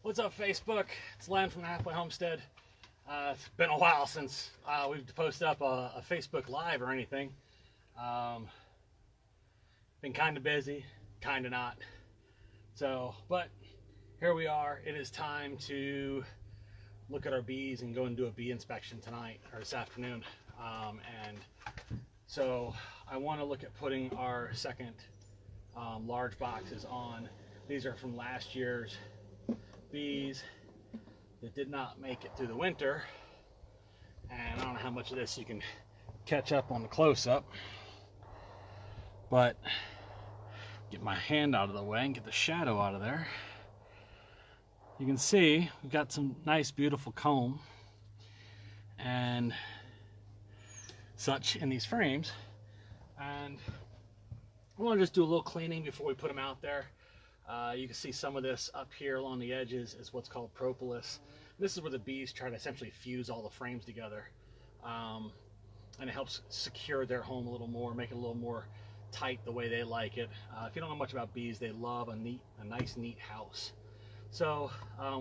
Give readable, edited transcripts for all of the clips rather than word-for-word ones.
What's up, Facebook? It's Len from Halfway Homestead. It's been a while since we've posted up a Facebook Live or anything. Been kind of busy, kind of not. So, but here we are. It is time to look at our bees and go and do a bee inspection tonight or this afternoon. And so I want to look at putting our second large boxes on. These are from last year's bees that did not make it through the winter, and I don't know how much of this you can catch up on the close-up, but get my hand out of the way and get the shadow out of there. You can see we've got some nice beautiful comb and such in these frames, and I want to just do a little cleaning before we put them out there. You can see some of this up here along the edges is what's called propolis. This is where the bees try to essentially fuse all the frames together, and it helps secure their home a little more, make it a little more tight the way they like it. If you don't know much about bees, they love a nice neat house. So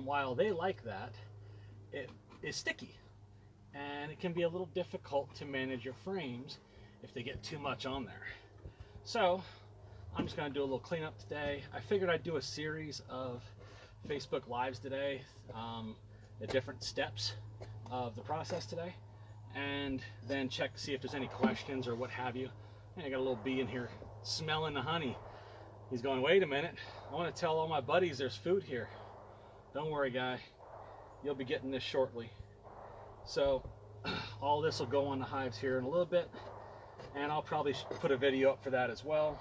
while they like that, it is sticky, and it can be a little difficult to manage your frames if they get too much on there. So I'm just going to do a little cleanup today. I figured I'd do a series of Facebook Lives today, the different steps of the process today, and then check to see if there's any questions or what have you. And I got a little bee in here smelling the honey. He's going, wait a minute, I want to tell all my buddies there's food here. Don't worry, guy, you'll be getting this shortly. So all this will go on the hives here in a little bit, and I'll probably put a video up for that as well.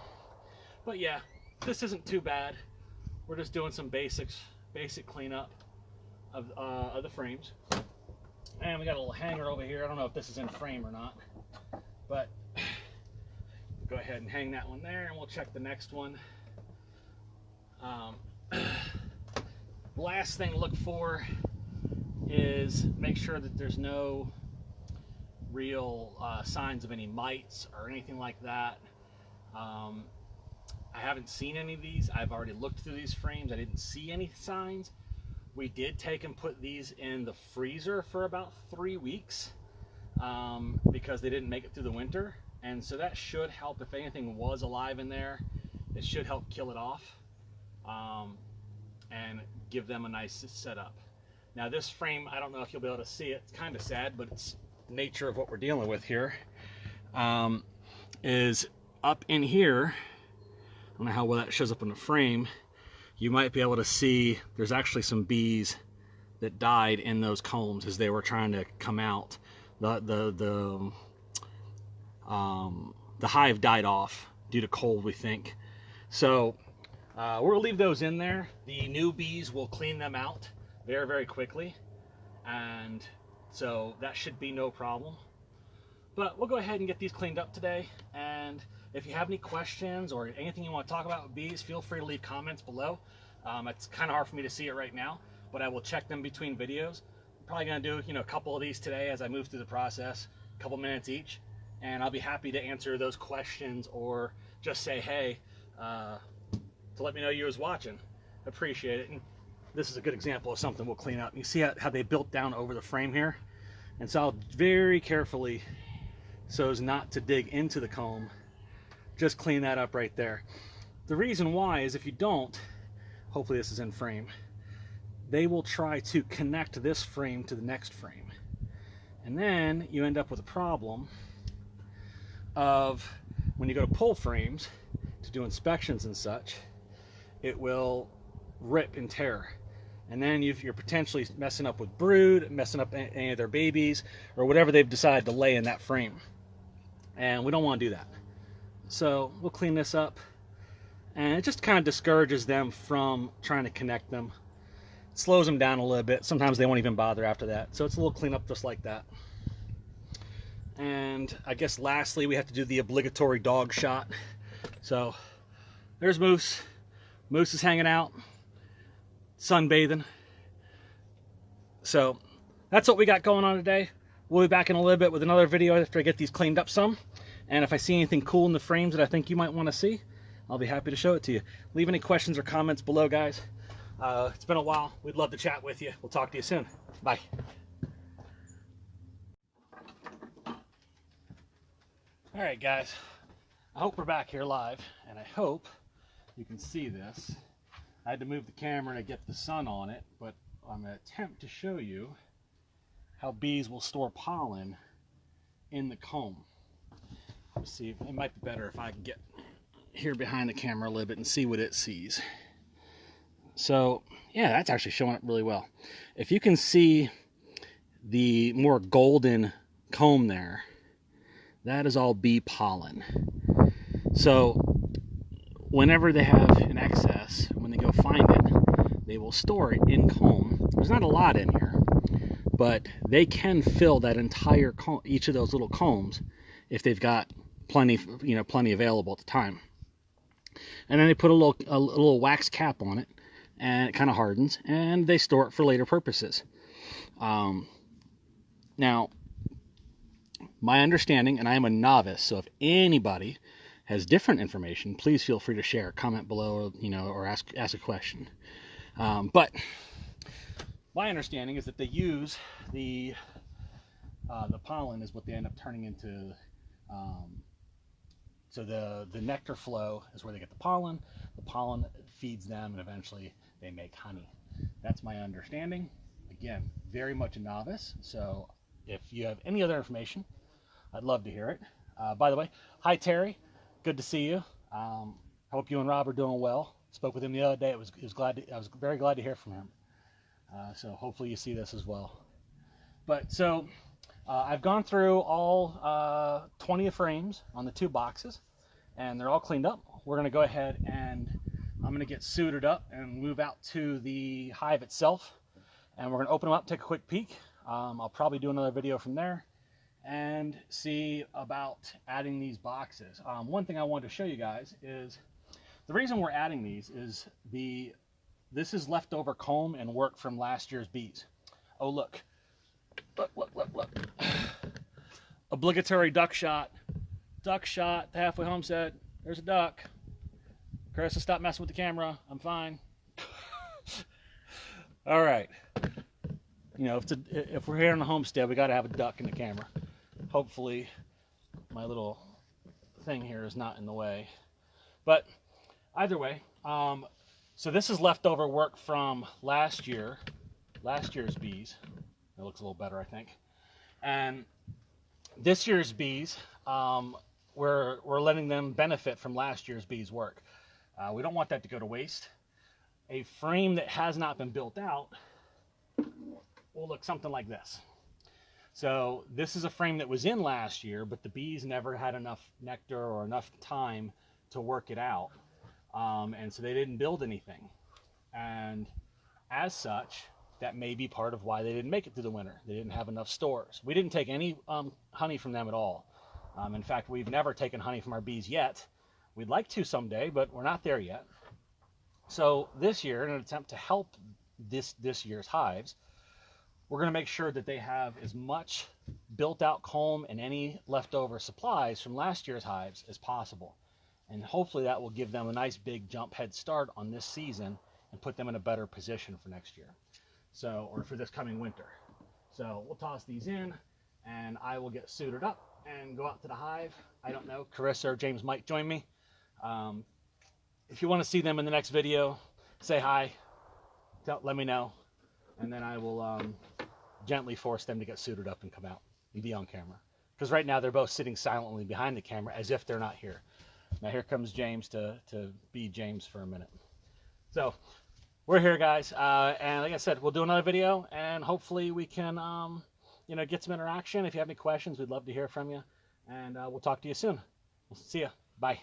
But yeah, this isn't too bad. We're just doing some basic cleanup of the frames. And we got a little hanger over here. I don't know if this is in frame or not, but go ahead and hang that one there, and we'll check the next one. Last thing to look for is make sure that there's no real signs of any mites or anything like that. I haven't seen any of these. I've already looked through these frames. I didn't see any signs. We did take and put these in the freezer for about 3 weeks because they didn't make it through the winter. And so that should help. If anything was alive in there, it should help kill it off and give them a nice setup. Now this frame, I don't know if you'll be able to see it. It's kind of sad, but it's the nature of what we're dealing with here. Is up in here. I don't know how well that shows up in the frame. You might be able to see there's actually some bees that died in those combs as they were trying to come out. The hive died off due to cold, we think. So we'll leave those in there. The new bees will clean them out very, very quickly, and so that should be no problem. But we'll go ahead and get these cleaned up today, and if you have any questions or anything you want to talk about with bees, feel free to leave comments below. It's kind of hard for me to see it right now, but I will check them between videos. I'm probably going to do a couple of these today as I move through the process, a couple minutes each, and I'll be happy to answer those questions or just say hey to let me know you was watching. Appreciate it. And this is a good example of something we'll clean up. You see how they built down over the frame here, and so I'll very carefully, so as not to dig into the comb, just clean that up right there. The reason why is if you don't, hopefully this is in frame, they will try to connect this frame to the next frame, and then you end up with a problem of when you go to pull frames to do inspections and such, it will rip and tear, and then you're potentially messing up with brood, messing up any of their babies or whatever they've decided to lay in that frame, and we don't want to do that. So we'll clean this up, and it just kind of discourages them from trying to connect them. It slows them down a little bit. Sometimes they won't even bother after that. So it's a little cleanup just like that. And I guess lastly, we have to do the obligatory dog shot. So there's Moose. Moose is hanging out, sunbathing. So that's what we got going on today. We'll be back in a little bit with another video after I get these cleaned up some. And if I see anything cool in the frames that I think you might want to see, I'll be happy to show it to you. Leave any questions or comments below, guys. It's been a while. We'd love to chat with you. We'll talk to you soon. Bye. All right, guys. I hope we're back here live, and I hope you can see this. I had to move the camera to get the sun on it, but I'm going to attempt to show you how bees will store pollen in the comb. Let's see, it might be better if I can get here behind the camera a little bit and see what it sees. So, yeah, that's actually showing up really well. If you can see the more golden comb there, that is all bee pollen. So, whenever they have an excess, when they go find it, they will store it in comb. There's not a lot in here, but they can fill that entire comb, each of those little combs, if they've got plenty, plenty available at the time. And then they put a little wax cap on it, and it kind of hardens, and they store it for later purposes. Now, my understanding, and I am a novice, so if anybody has different information, please feel free to share, comment below, or ask a question. But my understanding is that they use the pollen is what they end up turning into. So the nectar flow is where they get the pollen. The pollen feeds them, and eventually they make honey. That's my understanding. Again, very much a novice. So if you have any other information, I'd love to hear it. By the way, hi Terry, good to see you. Hope you and Rob are doing well. Spoke with him the other day. I was very glad to hear from him. So hopefully you see this as well. But so I've gone through all 20 frames on the 2 boxes, and they're all cleaned up. We're going to go ahead and I'm going to get suited up and move out to the hive itself, and we're going to open them up, take a quick peek. I'll probably do another video from there and see about adding these boxes. One thing I wanted to show you guys is the reason we're adding these is this is leftover comb and work from last year's bees. Oh, look. Look. Obligatory duck shot. Duck shot, the Halfway Homestead. There's a duck. Carissa, stop messing with the camera. I'm fine. All right. If we're here on the homestead, we got to have a duck in the camera. Hopefully, my little thing here is not in the way. But either way, so this is leftover work from last year's bees. It looks a little better, I think. And this year's bees, we're letting them benefit from last year's bees' work. We don't want that to go to waste. A frame that has not been built out will look something like this. So this is a frame that was in last year, but the bees never had enough nectar or enough time to work it out. And so they didn't build anything. And as such, that may be part of why they didn't make it through the winter. They didn't have enough stores. We didn't take any honey from them at all. In fact, we've never taken honey from our bees yet. We'd like to someday, but we're not there yet. So this year, in an attempt to help this year's hives, we're going to make sure that they have as much built out comb and any leftover supplies from last year's hives as possible. And hopefully that will give them a nice big jump head start on this season and put them in a better position for next year. So, or for this coming winter. So we'll toss these in, and I will get suited up and go out to the hive. I don't know, Carissa or James might join me. If you want to see them in the next video, say hi, let me know, and then I will gently force them to get suited up and come out and be on camera. Because right now they're both sitting silently behind the camera as if they're not here. Now here comes James to be James for a minute. So we're here, guys, and like I said, we'll do another video, and hopefully we can get some interaction. If you have any questions, we'd love to hear from you, and we'll talk to you soon. We'll see ya. Bye.